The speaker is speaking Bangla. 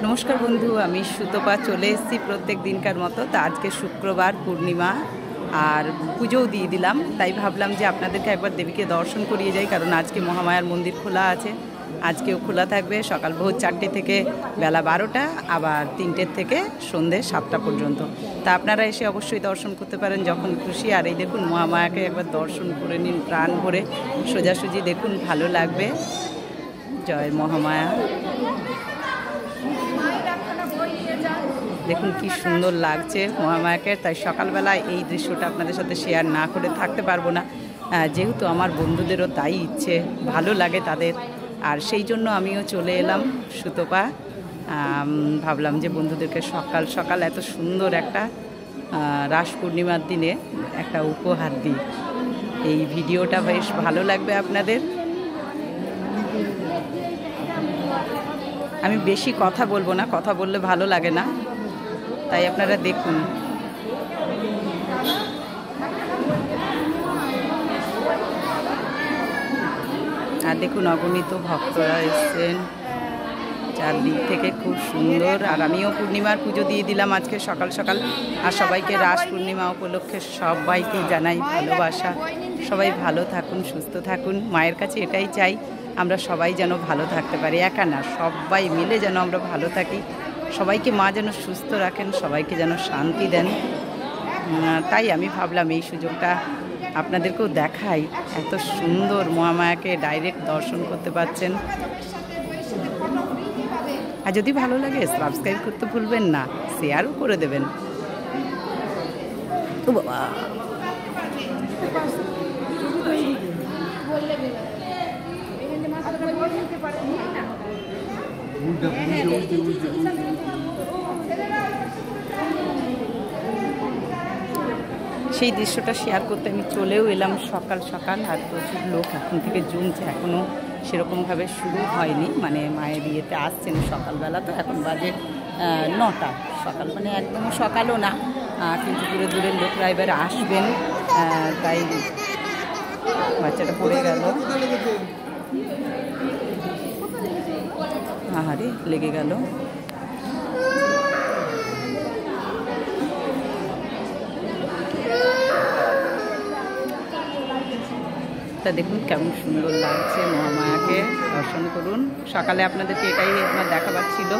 नमस्कार बंधु आमी सुतपा चले एसेছি प्रत्येक दिनकार मतो। तो आज के शुक्रवार पूर्णिमा और पुजो दिए दिलाम, ताई भाबलाम जे आपनादेरके एकबार देवीके दर्शन करिए जाई, कारण आज के महामायार मंदिर खोला आछे। आजकेও খোলা থাকবে সকাল ভোর 4টে থেকে বেলা 12টা, আবার 3টে থেকে সন্ধ্যে 7টা পর্যন্ত। তা আপনারা এসে অবশ্যই দর্শন করতে পারেন যখন খুশি। আর এই দেখুন মহামায়াকে একবার দর্শন করে নিন প্রাণ ভরে, সোজাসুজি দেখুন, ভালো লাগবে। জয় মহামায়া। দেখুন কি সুন্দর লাগছে মহামায়াকে। তাই সকালবেলা এই দৃশ্যটা আপনাদের সাথে শেয়ার না করে থাকতে পারবো না, যেহেতু আমার বন্ধুদেরও তাই ইচ্ছে, ভালো লাগে তাদের। আর সেই জন্য আমিও চলে এলাম সুতপা। ভাবলাম যে বন্ধুদেরকে সকাল সকাল এত সুন্দর একটা রাস পূর্ণিমার দিনে একটা উপহার দিই। এই ভিডিওটা বেশ ভালো লাগবে আপনাদের। আমি বেশি কথা বলবো না, কথা বললে ভালো লাগে না, তাই আপনারা দেখুন। আর দেখুন অগণিত ভক্তরা এসেছেন চারদিক থেকে, খুব সুন্দর। আর আমিও পূর্ণিমার পুজো দিয়ে দিলাম আজকে সকাল সকাল। আর সবাইকে রাস পূর্ণিমা উপলক্ষে সবাইকে জানাই ভালোবাসা। সবাই ভালো থাকুন, সুস্থ থাকুন। মায়ের কাছে এটাই চাই, আমরা সবাই যেন ভালো থাকতে পারি, একা না, সবাই মিলে যেন আমরা ভালো থাকি। সবাইকে মা যেন সুস্থ রাখেন, সবাইকে যেন শান্তি দেন। তাই আমি ভাবলাম এই সুযোগটা আপনাদেরকেও দেখাই। এত সুন্দর মহামায়াকে ডাইরেক্ট দর্শন করতে পাচ্ছেন। আর যদি ভালো লাগে সাবস্ক্রাইব করতে ভুলবেন না, শেয়ারও করে দেবেন। ও বাবা, সেই দৃশ্যটা শেয়ার করতে আমি চলেও এলাম সকাল সকাল। আর প্রচুর লোক এখন থেকে জমছে, এখনও সেরকমভাবে শুরু হয়নি, মানে মায়ের বিয়েতে আসছেন সকালবেলা। তো এখন বাজে 9টা, সকাল মানে একদম সকালও না, কিন্তু দূরে দূরের লোকরা এবার আসবেন। তাই বাচ্চাটা পড়ে গেল, আহারে লেগে গেল। তা দেখুন কেমন সুন্দর লাগছে মহামায়াকে দর্শন করুন। সকালে আপনাদেরকে এটাই আমার দেখাবার ছিল।